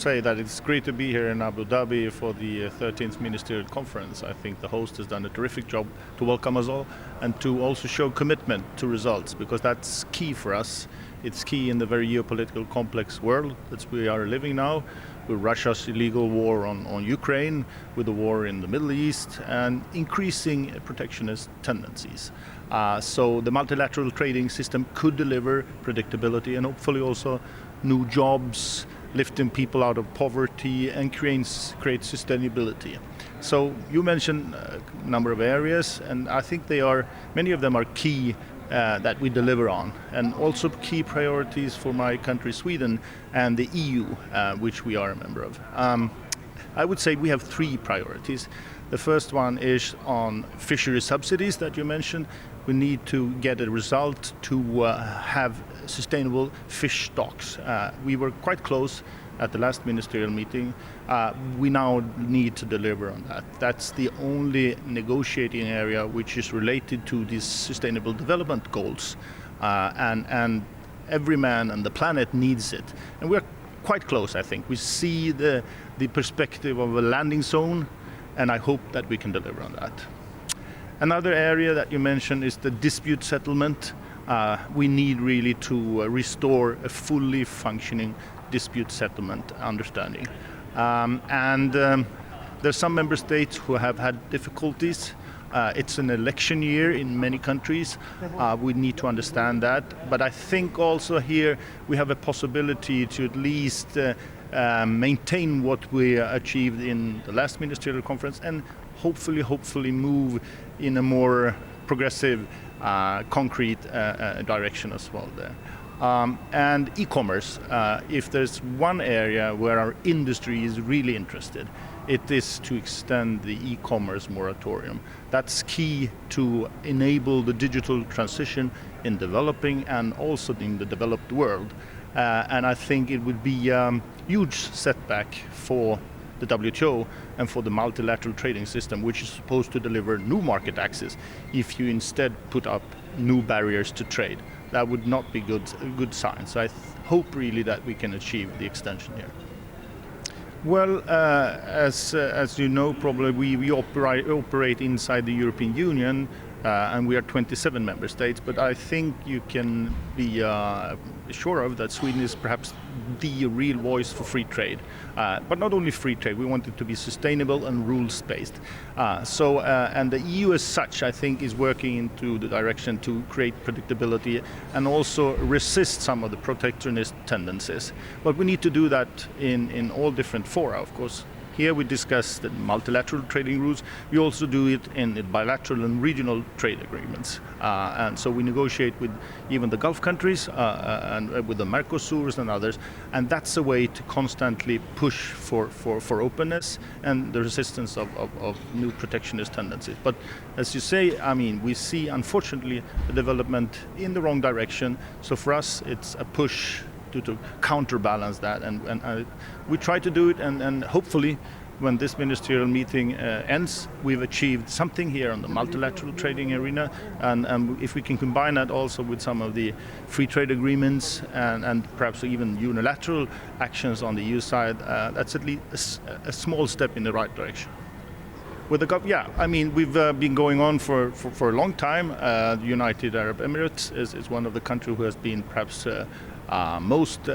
say that it's great to be here in Abu Dhabi for the 13th Ministerial Conference. I think the host has done a terrific job to welcome us all and to also show commitment to results, because that's key for us. It's key in the very geopolitical complex world that we are living now, with Russia's illegal war on Ukraine, with the war in the Middle East, and increasing protectionist tendencies. So the multilateral trading system could deliver predictability and hopefully also new jobs, lifting people out of poverty and create sustainability. So you mentioned a number of areas, and I think many of them are key that we deliver on, and also key priorities for my country, Sweden, and the EU, which we are a member of. I would say we have three priorities. The first one is on fishery subsidies that you mentioned. We need to get a result to have sustainable fish stocks. We were quite close at the last ministerial meeting. We now need to deliver on that. That's the only negotiating area which is related to these sustainable development goals. And every man on the planet needs it. And we're quite close, I think. We see the perspective of a landing zone, and I hope that we can deliver on that. Another area that you mentioned is the dispute settlement. We need really to restore a fully functioning dispute settlement understanding. There's some member states who have had difficulties. It's an election year in many countries. We need to understand that. But I think also here we have a possibility to at least maintain what we achieved in the last ministerial conference and hopefully move in a more progressive, concrete direction as well there. And e-commerce, if there's one area where our industry is really interested, it is to extend the e-commerce moratorium. That's key to enable the digital transition in developing and also in the developed world. And I think it would be a huge setback for the WTO and for the multilateral trading system, which is supposed to deliver new market access, if you instead put up new barriers to trade. That would not be a good sign. So I hope really that we can achieve the extension here. Well, as you know, probably we operate inside the European Union, and we are 27 member states, but I think you can be sure of that Sweden is perhaps the real voice for free trade. But not only free trade, we want it to be sustainable and rules-based. And the EU as such, I think, is working into the direction to create predictability and also resist some of the protectionist tendencies. But we need to do that in all different fora, of course. Here we discuss the multilateral trading rules. We also do it in the bilateral and regional trade agreements. And so we negotiate with even the Gulf countries and with the Mercosurs and others. And that's a way to constantly push for openness and the resistance of new protectionist tendencies. But as you say, I mean, we see, unfortunately, the development in the wrong direction. So for us, it's a push to counterbalance that, and we try to do it, and hopefully when this ministerial meeting ends, we've achieved something here on the multilateral trading arena, and if we can combine that also with some of the free trade agreements and perhaps even unilateral actions on the EU side, that's at least a small step in the right direction. With the yeah, I mean, we've been going on for a long time. The United Arab Emirates is one of the countries who has been perhaps most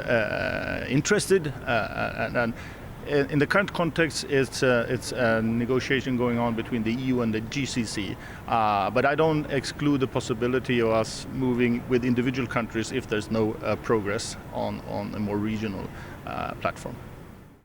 interested, and in the current context, it's a negotiation going on between the EU and the GCC. But I don't exclude the possibility of us moving with individual countries if there's no progress on a more regional platform.